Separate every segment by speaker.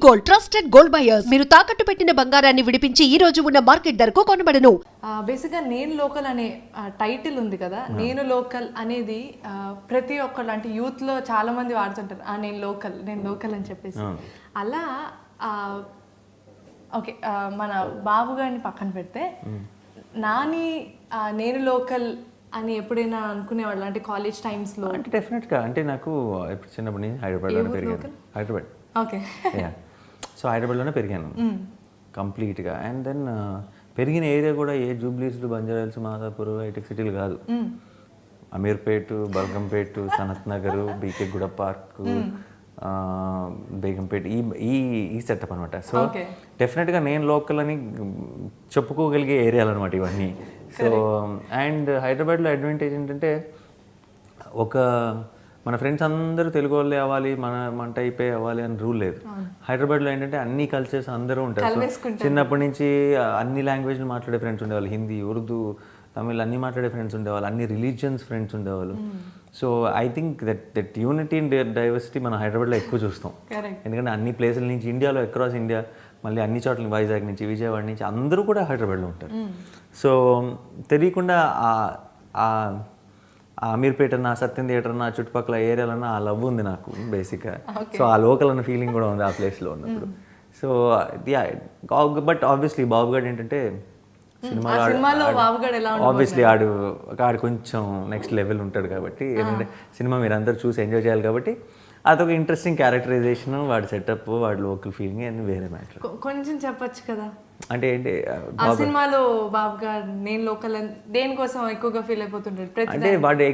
Speaker 1: Gold, trusted gold buyers. మీరు తాకట్టు పెట్టిన బంగారాన్ని విడిపించి ఈ రోజు ఉన్న మార్కెట్ ధరకు కొనబడను.
Speaker 2: బేసిక్గా నేను లోకల్ అనే టైటిల్ ఉంది కదా, నేను లోకల్ అనేది ప్రతి ఒక్కళ్ళు అంటే యూత్లో చాలా మంది వాడుతుంటారు, నేను లోకల్ అని చెప్పేసి. అలా ఓకే, మన బాబు గారిని పక్కన పెడితే నాని నేను లోకల్ అని ఎప్పుడైనా అనుకునేవాళ్ళు అంటే కాలేజ్ టైమ్స్లో?
Speaker 3: అంటే డెఫినెట్గా, అంటే నాకు ఇప్పుడు చిన్నప్పటి నుంచి హైదరాబాద్లో పెరిగాను. హైదరాబాద్,
Speaker 2: ఓకే.
Speaker 3: సో హైదరాబాద్లోనే పెరిగాను కంప్లీట్గా. అండ్ దెన్ పెరిగిన ఏరియా కూడా ఏ జూబ్లీస్లు, బంజారాహిల్స్, మాదాపూర్, హైటెక్ సిటీలు కాదు. అమీర్పేట్, బల్గంపేట్, సనత్ నగర్, బీకే గూడ పార్క్, బేగంపేట్, ఈ సెటప్ అనమాట. సో డెఫినెట్గా నేను లోకల్ అని చెప్పుకోగలిగే ఏరియాలు అనమాట ఇవన్నీ. సో అండ్ హైదరాబాద్లో అడ్వాంటేజ్ ఏంటంటే మన ఫ్రెండ్స్ అందరూ తెలుగు వాళ్ళే అవ్వాలి, మన టైపే అవ్వాలి అని రూల్ లేదు. హైదరాబాద్లో ఏంటంటే అన్ని కల్చర్స్ అందరూ ఉంటారు. చిన్నప్పటి నుంచి అన్ని లాంగ్వేజ్లు మాట్లాడే ఫ్రెండ్స్ ఉండేవాళ్ళు, హిందీ, ఉర్దూ, తమిళ్ అన్ని మాట్లాడే ఫ్రెండ్స్ ఉండేవాళ్ళు, అన్ని రిలీజియన్స్ ఫ్రెండ్స్ ఉండేవాళ్ళు. So I think that unity in diversity మనం హైదరాబాద్లో ఎక్కువ చూస్తాం. ఎందుకంటే అన్ని ప్లేసుల నుంచి, ఇండియాలో అక్రాస్ ఇండియా, మళ్ళీ అన్ని చోట్ల, వైజాగ్ నుంచి, విజయవాడ నుంచి అందరూ కూడా హైదరాబాద్లో ఉంటారు. సో తెలియకుండా అమీర్పేట అన్న, సత్యం థియేటర్ అన్న, చుట్టుపక్కల ఏరియాలన్నా ఆ లవ్ ఉంది నాకు బేసిక్గా. సో ఆ లోకల్ అన్న ఫీలింగ్ కూడా ఉంది ఆ ప్లేస్లో ఉన్నప్పుడు. సో బట్ ఆబ్వియస్లీ బాబుగాడు ఏంటంటే సినిమాలో ఆబ్వియస్లీ ఆడు కొంచెం నెక్స్ట్ లెవెల్ ఉంటాడు కాబట్టి, ఏంటంటే సినిమా మీరు అందరూ చూసి ఎంజాయ్ చేయాలి కాబట్టి అదొక ఇంట్రెస్టింగ్ క్యారెక్టరైజేషన్, వాడి సెటప్, వాడి లోకల్ ఫీలింగ్ అన్ని వేరే మ్యాటర్.
Speaker 2: కొంచెం చెప్పొచ్చు కదా
Speaker 3: అంటే ఏంటి
Speaker 2: ఆ సినిమాలో బాబు గారు నేను లోకల్ దేనికోసం ఎక్కువగా ఫీల్ అయిపోతుంటాడు?
Speaker 3: అంటే వాడు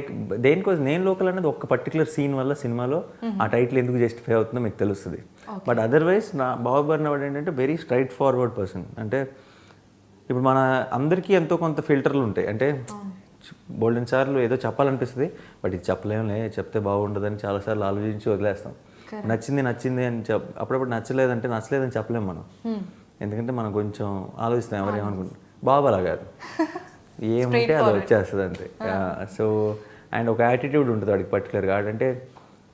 Speaker 3: దేనికోసం నేను లోకల్ అనేది ఒక పర్టికులర్ సీన్ వల్ల సినిమాలో ఆ టైటిల్ ఎందుకు జస్టిఫై అవుతుందో మీకు తెలుస్తుంది. బట్ అదర్వైజ్ బాబు గారు వాడు ఏంటంటే వెరీ స్ట్రైట్ ఫార్వర్డ్ పర్సన్. అంటే ఇప్పుడు మన అందరికీ ఎంతో కొంత ఫిల్టర్లు ఉంటాయి. అంటే బోల్డెన్ సార్లు ఏదో చెప్పాలనిపిస్తుంది, బట్ ఇది చెప్పలేములే, చెప్తే బాగుండదని చాలాసార్లు ఆలోచించి వదిలేస్తాం. నచ్చింది అని అప్పుడప్పుడు నచ్చలేదని చెప్పలేము మనం. ఎందుకంటే మనం కొంచెం ఆలోచిస్తాం ఎవరు ఏమనుకుంటాం. బాబు అలా కాదు, ఏముంటే అది వచ్చేస్తుంది అంతే. సో అండ్ ఒక యాటిట్యూడ్ ఉంటుంది వాడికి పర్టికులర్గా. అంటే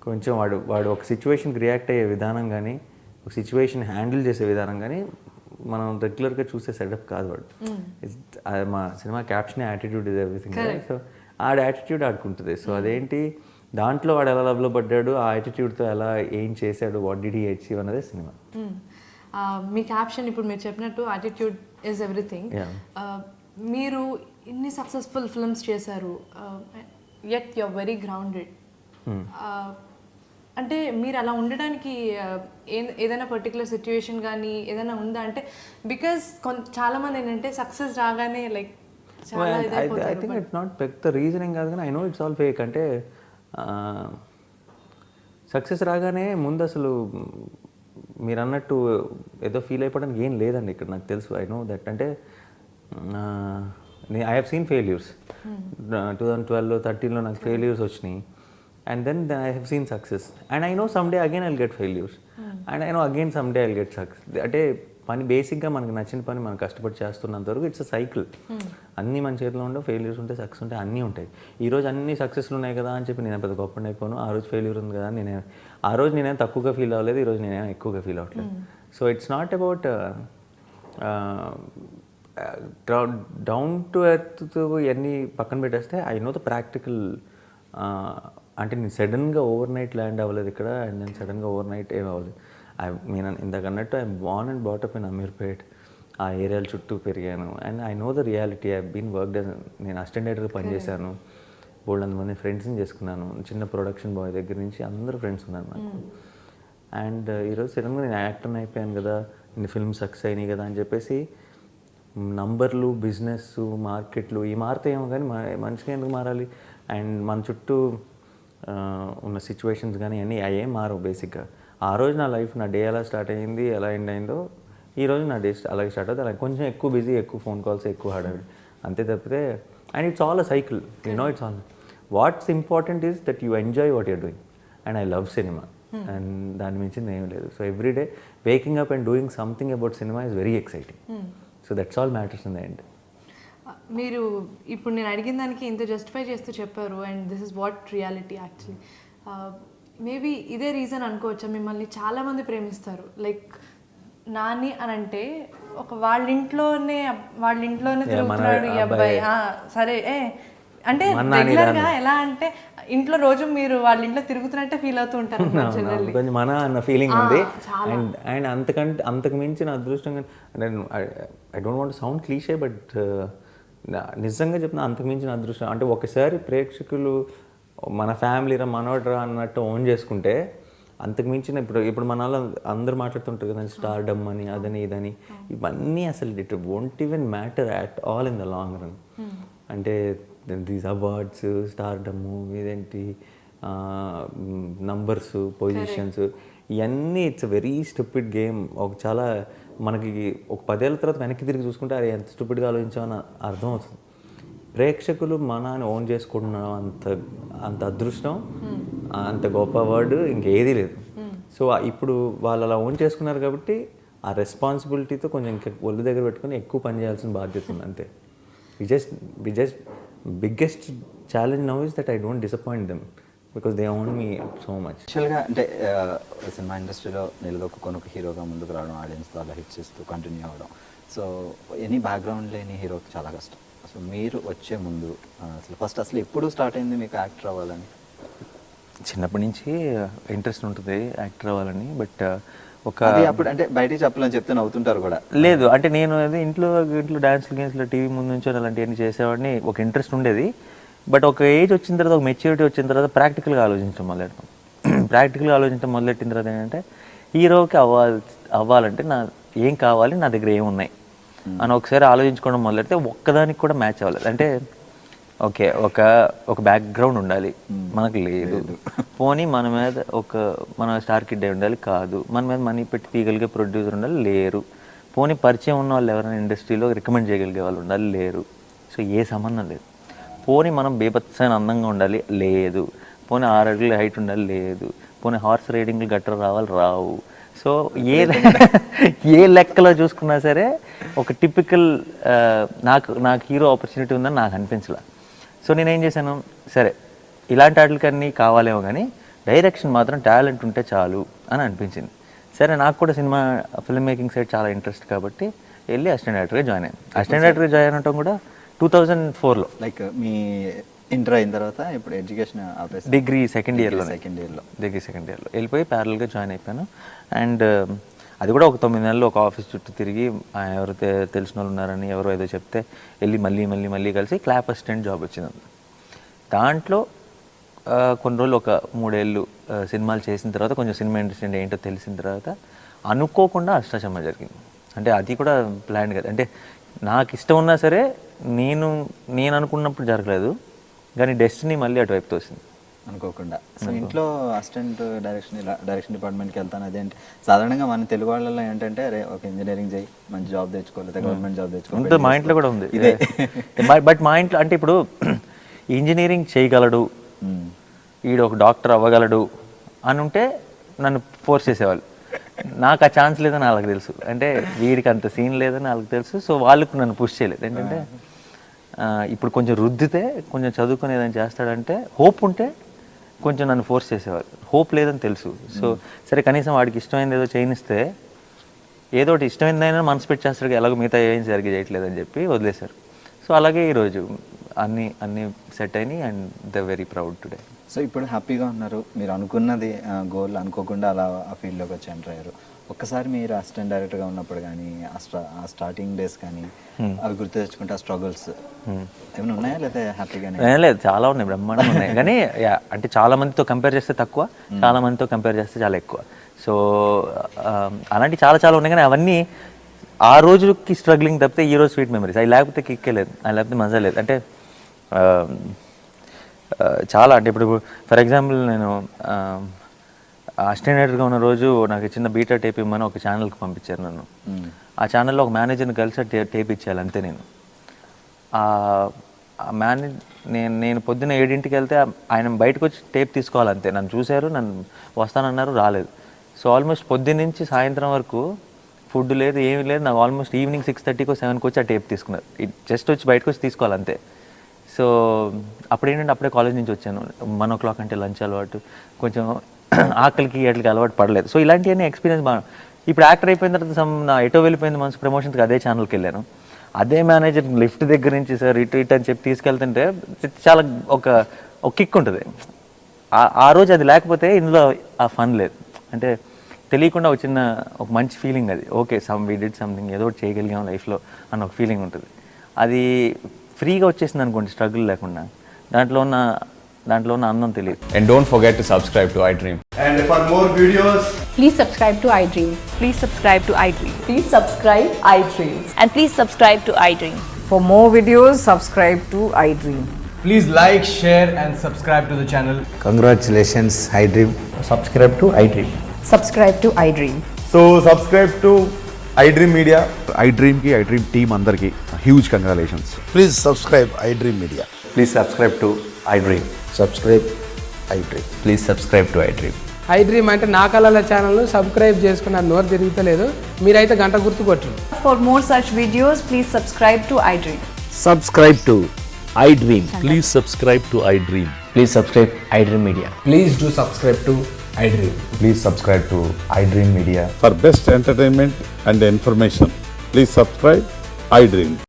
Speaker 3: కొంచెం వాడు ఒక సిచ్యువేషన్కి రియాక్ట్ అయ్యే విధానం కానీ, ఒక సిచ్యువేషన్ హ్యాండిల్ చేసే విధానం కానీ మనం రెగ్యులర్గా చూసే సెటప్ కాదు వాడు. మా cinema caption attitude is everything. So ఆడ యాటిట్యూడ్ ఆడుకుంటుంది. సో అదేంటి దాంట్లో వాడు ఎలా లవ్లో పడ్డాడు, ఆ యాటిట్యూడ్తో ఎలా ఏం చేశాడు, వాట్ డిడ్ హీ అచీవ్ అన్నదే సినిమా.
Speaker 2: మీ క్యాప్షన్ ఇప్పుడు మీరు చెప్పినట్టు యాటిట్యూడ్ ఈజ్ ఎవ్రీథింగ్. మీరు ఇన్ని సక్సెస్ఫుల్ ఫిల్మ్స్ చేశారు, yet you are very grounded. అంటే మీరు అలా ఉండడానికి ఏదైనా పర్టికులర్ సిచ్యువేషన్ కానీ ఏదైనా ఉందా? అంటే బికాస్ చాలామంది ఏంటంటే సక్సెస్ రాగానే like
Speaker 3: I think it's not పెద్ద రీజనింగ్ కాదు, కానీ I know it's all fake. అంటే సక్సెస్ రాగానే ముందు అసలు మీరు అన్నట్టు ఏదో ఫీల్ అయిపోవడానికి ఏం లేదండి ఇక్కడ, నాకు తెలుసు. I know that. అంటే ఐ హ్యావ్ సీన్ ఫెయిల్యూర్స్. 2012, 2013లో నాకు ఫెయిల్యూర్స్ వచ్చినాయి. And then I have seen success. And I know someday again I'll get failures. And I know again someday I'll get success. అంటే పని బేసిక్గా మనకు నచ్చిన పని మనం కష్టపడి చేస్తున్నంత వరకు ఇట్స్ అ సైకిల్. అన్నీ మన చేతిలో ఉండవు, ఫెయిల్యూర్స్ ఉంటాయి, సక్సెస్ ఉంటాయి, అన్నీ ఉంటాయి. ఈరోజు అన్ని సక్సెస్లు ఉన్నాయి కదా అని చెప్పి నేను పెద్ద గొప్ప అయిపోను. ఆ రోజు ఫెయిల్యూర్ ఉంది కదా, ఆ రోజు నేనేం తక్కువగా ఫీల్ అవ్వలేదు, ఈరోజు నేనేం ఎక్కువగా ఫీల్ అవ్వట్లేదు. So it's not about down to earth ఇవన్నీ పక్కన పెట్టేస్తే ఐ నో ద ప్రాక్టికల్. అంటే నేను సడన్గా ఓవర్ నైట్ ల్యాండ్ అవ్వలేదు ఇక్కడ, అండ్ నేను సడన్గా ఓవర్ నైట్ ఏం అవ్వలేదు. నేను ఇందాక అన్నట్టు I'm born and brought up in Ameerpet. ఆ ఏరియాల చుట్టూ పెరిగాను. And I know the reality. I been work నేను అసిస్టెంట్ డైరెక్టర్గా పనిచేశాను, బోల్డ్ మంది ఫ్రెండ్స్ని చేసుకున్నాను. చిన్న ప్రొడక్షన్ బాయ్ దగ్గర నుంచి అందరూ ఫ్రెండ్స్ ఉన్నారు నాకు. అండ్ ఈరోజు సడన్గా నేను యాక్టర్ని అయిపోయాను కదా, ఇన్ని ఫిల్మ్ సక్సెస్ అయినాయి కదా అని చెప్పేసి నంబర్లు, బిజినెస్, మార్కెట్లు ఈ మారుతాయేమో కానీ మనిషికి ఎందుకు మారాలి? అండ్ మన చుట్టూ ఉన్న సిచ్యువేషన్స్ కానీ అన్నీ అయ్యే మారవు బేసిక్గా. ఆ రోజు నా లైఫ్, నా డే ఎలా స్టార్ట్ అయ్యింది, ఎలా ఎండ్ అయిందో ఈరోజు నా డే అలాగే స్టార్ట్ అవుతుంది. అలాగే కొంచెం ఎక్కువ బిజీ, ఎక్కువ ఫోన్ కాల్స్, ఎక్కువ హడావిడి అంతే తప్పితే. And it's all a cycle, you know. It's all what's important is that you enjoy what you're doing. And I love cinema, and దాని మించింది ఏం లేదు. So every day waking up and doing something about cinema is very exciting. So that's all matters in the end.
Speaker 2: మీరు ఇప్పుడు నేను అడిగిన దానికి ఇంత జస్టిఫై చేస్తూ చెప్పారు. And this is what reality actually. Maybe ఇదే రీజన్ అనుకోవచ్చా, మిమ్మల్ని చాలామంది ప్రేమిస్తారు. లైక్ నాని అని అంటే ఒక వాళ్ళ ఇంట్లోనే తిరుగుతున్నాడు ఈ అబ్బాయి, సరే అంటే రెగ్యులర్గా ఎలా అంటే ఇంట్లో రోజు మీరు వాళ్ళ ఇంట్లో తిరుగుతున్నట్టే ఫీల్ అవుతూ ఉంటారు.
Speaker 3: కొంచెం మన అన్న ఫీలింగ్ ఉంది. అండ్ అంతకు మించిన అదృష్టం, I don't want sound cliché, but నిజంగా చెప్తున్నా అంతకు మించిన అదృష్టం అంటే ఒకసారి ప్రేక్షకులు మన ఫ్యామిలీరా మనోడ్రా అన్నట్టు ఓన్ చేసుకుంటే అంతకు మించిన ఇప్పుడు మన వాళ్ళు అందరూ మాట్లాడుతుంటారు కదా స్టార్ డమ్ అని అదని ఇదని, ఇవన్నీ అసలు it won't even matter at all in the long run. అంటే దీస్ అవార్డ్స్, స్టార్ డమ్ము, ఇదేంటి నంబర్స్, పొజిషన్స్, ఇవన్నీ ఇట్స్ వెరీ స్టూపిడ్ గేమ్. ఒక చాలా మనకి ఒక 10 ఏళ్ళ తర్వాత వెనక్కి తిరిగి చూసుకుంటే అది ఎంత స్టూపిడ్గా ఆలోచించామని అర్థం అవుతుంది. ప్రేక్షకులు మనని ఓన్ చేసుకుంటున్నాం అంత అదృష్టం, అంత గొప్ప వర్డ్ ఇంకేదీ లేదు. సో ఇప్పుడు వాళ్ళు అలా ఓన్ చేసుకున్నారు కాబట్టి ఆ రెస్పాన్సిబిలిటీతో కొంచెం ఇంకా ఒళ్ళు దగ్గర పెట్టుకుని ఎక్కువ పని చేయాల్సిన బాధ్యత ఉంది అంతే. We just biggest challenge now is that I don't disappoint them because they own me so much.
Speaker 4: యాక్చువల్గా అంటే సినిమా ఇండస్ట్రీలో నిలదొక్కుని ఒక హీరోగా ముందుకు రావడం, ఆడియన్స్తో అలా హిట్ చేస్తూ కంటిన్యూ అవ్వడం, సో ఎనీ బ్యాక్గ్రౌండ్ లేని హీరోకి చాలా కష్టం. సో మీరు వచ్చే ముందు అసలు ఎప్పుడు స్టార్ట్ అయింది మీకు యాక్టర్ అవ్వాలని?
Speaker 3: చిన్నప్పటి నుంచి ఇంట్రెస్ట్ ఉంటుంది యాక్టర్ అవ్వాలని, బట్
Speaker 4: అప్పుడు అంటే బయట చెప్పాలని చెప్తే నవ్వుతుంటారు కూడా.
Speaker 3: లేదు అంటే నేను అది ఇంట్లో డాన్స్లు గేమ్స్లో టీవీ ముందు నుంచి అలాంటివన్నీ చేసేవాడిని, ఒక ఇంట్రెస్ట్ ఉండేది. బట్ ఒక ఏజ్ వచ్చిన తర్వాత, ఒక మెచ్యూరిటీ వచ్చిన తర్వాత ప్రాక్టికల్గా ఆలోచించడం మొదలెడతాం. ప్రాక్టికల్గా ఆలోచించడం మొదలెట్టిన తర్వాత ఏంటంటే హీరోకి అవ్వాలంటే ఏం కావాలి, నా దగ్గర ఏమున్నాయి అని ఒకసారి ఆలోచించుకోవడం మొదలెడితే ఒక్కదానికి కూడా మ్యాచ్ అవ్వలేదు. అంటే ఓకే ఒక బ్యాక్గ్రౌండ్ ఉండాలి, మనకు లేదు. పోనీ మన మీద మన స్టార్ కిడ్ ఉండాలి, కాదు. మన మీద మనీ పెట్టి తీయగలిగే ప్రొడ్యూసర్ ఉండాలి, లేరు. పోనీ పరిచయం ఉన్న వాళ్ళు ఎవరైనా ఇండస్ట్రీలో రికమెండ్ చేయగలిగే వాళ్ళు ఉండాలి, లేరు. సో ఏ సంబంధం లేదు. పోనీ మనం బేబత్సైన అందంగా ఉండాలి, లేదు. పోనీ 6 అడుగుల హైట్ ఉండాలి, లేదు. పోనీ హార్స్ రైడింగ్లు గట్రా రావు. సో ఏ లెక్కలో చూసుకున్నా సరే ఒక టిపికల్ నాకు హీరో ఆపర్చునిటీ ఉందని నాకు అనిపించలే. సో నేనేం చేశాను, సరే ఇలాంటి వాటికన్నీ కావాలేమో కానీ డైరెక్షన్ మాత్రం టాలెంట్ ఉంటే చాలు అని అనిపించింది. సరే నాకు కూడా సినిమా ఫిల్మ్ మేకింగ్ సైడ్ చాలా ఇంట్రెస్ట్ కాబట్టి వెళ్ళి అసిస్టెంట్ డైరెక్టర్గా జాయిన్ అయ్యాను. అసిస్టెంట్ డైరెక్టర్గా జాయిన్ అవటం కూడా 2004లో.
Speaker 4: లైక్ మీ ఇంటర్ అయిన తర్వాత ఇప్పుడు ఎడ్యుకేషన్
Speaker 3: డిగ్రీ సెకండ్ ఇయర్లో వెళ్ళిపోయి ప్యారల్గా జాయిన్ అయిపోయాను. అండ్ అది కూడా ఒక 9 నెలలు ఒక ఆఫీస్ చుట్టూ తిరిగి ఎవరు తెలిసిన వాళ్ళు ఉన్నారని ఎవరో ఏదో చెప్తే వెళ్ళి మళ్ళీ కలిసి క్లాప్ అసిస్టెంట్ జాబ్ వచ్చింది. దాంట్లో కొన్ని రోజులు ఒక 3 ఏళ్ళు సినిమాలు చేసిన తర్వాత కొంచెం సినిమా ఇండస్ట్రీ అంటే ఏంటో తెలిసిన తర్వాత అనుకోకుండా అష్టాచమ్మ జరిగింది. అంటే అది కూడా ప్లాన్ కదా, అంటే నాకు ఇష్టం ఉన్నా సరే నేను అనుకున్నప్పుడు జరగలేదు, కానీ డెస్టినీ మళ్ళీ అటువైపు తోసింది
Speaker 4: అనుకోకుండా. సో ఇంట్లో అసిస్టెంట్ డైరెక్షన్ డిపార్ట్మెంట్కి వెళ్తాను. అదేంటి సాధారణంగా మన తెలుగు వాళ్ళలో ఏంటంటే ఒక ఇంజనీరింగ్ చేయి, మంచి జాబ్ తెచ్చుకోవాలి, గవర్నమెంట్ జాబ్ తెచ్చుకోవాలి.
Speaker 3: మా ఇంట్లో కూడా ఉంది ఇదే. బట్ మా ఇంట్లో అంటే ఇప్పుడు ఇంజనీరింగ్ చేయగలడు, వీడు ఒక డాక్టర్ అవ్వగలడు అని ఉంటే నన్ను ఫోర్స్ చేసేవాళ్ళు. నాకు ఆ ఛాన్స్ లేదని వాళ్ళకి తెలుసు, అంటే వీడికి అంత సీన్ లేదని వాళ్ళకి తెలుసు. సో వాళ్ళకు నన్ను పుష్ చేయలేదు. ఏంటంటే ఇప్పుడు కొంచెం రుద్దితే కొంచెం చదువుకుని ఏదైనా చేస్తాడంటే హోప్ ఉంటే కొంచెం నన్ను ఫోర్స్ చేసేవాళ్ళు. హోప్ లేదని తెలుసు. సో సరే కనీసం వాడికి ఇష్టమైనది ఏదో చేయనిస్తే ఏదో ఒకటి ఇష్టమైనదైనా మనసు పెట్టి చేస్తాడు, ఎలాగో మిగతా ఏం సరిగ్గా చేయట్లేదని చెప్పి వదిలేశారు. సో అలాగే ఈరోజు అన్నీ సెట్ అయినాయి and they very proud today.
Speaker 4: So ఇప్పుడు హ్యాపీగా ఉన్నారు, మీరు అనుకున్నది గోల్ అనుకోకుండా అలా ఆ ఫీల్డ్లోకి వచ్చి ఎంటర్ అయ్యారు. ఒక్కసారి మీరు అసిస్టెంట్ డైరెక్టర్గా ఉన్నప్పుడు కానీ ఆ స్టార్టింగ్ డేస్ కానీ అవి గుర్తు తెచ్చుకుంటే ఆ స్ట్రగుల్స్ ఏమైనా ఉన్నాయా లేదా హ్యాపీగానే?
Speaker 3: లేదు, చాలా ఉన్నాయి, బ్రహ్మాండంగా ఉన్నాయి. కానీ అంటే చాలా మందితో కంపేర్ చేస్తే తక్కువ, చాలా మందితో కంపేర్ చేస్తే చాలా ఎక్కువ. సో అలాంటి చాలా ఉన్నాయి. కానీ అవన్నీ ఆ రోజుకి స్ట్రగ్లింగ్ తప్పితే ఈ రోజు స్వీట్ మెమరీస్. అవి లేకపోతే కిక్కే లేదు, అవి లేకపోతే మజా లేదు. అంటే చాలా అంటే ఇప్పుడు ఫర్ ఎగ్జాంపుల్ నేను అసిస్టెంట్ డైరెక్టర్గా ఉన్న రోజు నాకు చిన్న బీటా టేప్ ఇమ్మని ఒక ఛానల్కి పంపించారు నన్ను. ఆ ఛానల్లో ఒక మేనేజర్ని కలిసి టేప్ ఇచ్చేయాలి అంతే. నేను నేను పొద్దున్న 7 వెళ్తే ఆయన బయటకు వచ్చి టేప్ తీసుకోవాలంతే. నన్ను చూశారు, నన్ను వస్తానన్నారు, రాలేదు. సో ఆల్మోస్ట్ పొద్దున్న నుంచి సాయంత్రం వరకు ఫుడ్ లేదు, ఏమీ లేదు. నాకు ఆల్మోస్ట్ ఈవినింగ్ 6:30కో 7కో వచ్చి ఆ టేప్ తీసుకున్నారు. జస్ట్ వచ్చి బయటకు వచ్చి తీసుకోవాలంతే. సో అప్పుడు ఏంటంటే అప్పుడే కాలేజ్ నుంచి వచ్చాను. 1 o'clock అంటే లంచ్ అలవాటు, కొంచెం ఆకలికి వాటికి అలవాటు పడలేదు. సో ఇలాంటివన్నీ ఎక్స్పీరియన్స్ బాగా. ఇప్పుడు యాక్టర్ అయిపోయిన తర్వాత నా ఎటో వెళ్ళిపోయింది మనసు ప్రమోషన్స్కి అదే ఛానల్కి వెళ్ళాను. అదే మేనేజర్ లిఫ్ట్ దగ్గర నుంచి సార్ ఇటు ఇటు అని చెప్పి తీసుకెళ్తుంటే చాలా ఒక కిక్ ఉంటుంది. ఆ రోజు అది లేకపోతే ఇందులో ఆ ఫన్ లేదు. అంటే తెలియకుండా వచ్చిన ఒక మంచి ఫీలింగ్ అది. ఓకే వీ డిడ్ సంథింగ్, ఏదో ఒకటి చేయగలిగాం లైఫ్లో అన్న ఒక ఫీలింగ్ ఉంటుంది. అది ఫ్రీగా వచ్చేసింది అనుకోండి, స్ట్రగుల్ లేకుండా. దాంట్లో ఉన్న అందం తెలియదు.
Speaker 5: And don't forget to subscribe to iDream.
Speaker 6: And for more videos,
Speaker 7: Please subscribe to iDream.
Speaker 8: Please subscribe to iDream.
Speaker 7: Please subscribe iDream.
Speaker 8: And please subscribe to iDream.
Speaker 9: For more videos, subscribe to iDream.
Speaker 6: please like, share, and subscribe to the channel.
Speaker 10: Congratulations, iDream.
Speaker 3: Subscribe to iDream.
Speaker 7: Subscribe to iDream.
Speaker 6: So subscribe to iDream Media.
Speaker 11: iDream ki iDream team andarki huge congratulations.
Speaker 10: Please subscribe iDream Media.
Speaker 3: Please subscribe to iDream.
Speaker 10: Subscribe iDream.
Speaker 3: Please subscribe to iDream.
Speaker 12: iDream అంటే నా కళల ఛానల్ను subscribe చేసుకున్న నోరు తిరుగుతలేదు, మీరైతే గంట గుర్తు కొట్టండి.
Speaker 8: For more such videos, please subscribe to iDream.
Speaker 10: Subscribe to iDream.
Speaker 5: Please subscribe to iDream.
Speaker 3: Please subscribe iDream Media.
Speaker 12: Please do subscribe to iDream.
Speaker 5: Please subscribe to iDream Media.
Speaker 11: For best entertainment and information, please subscribe iDream.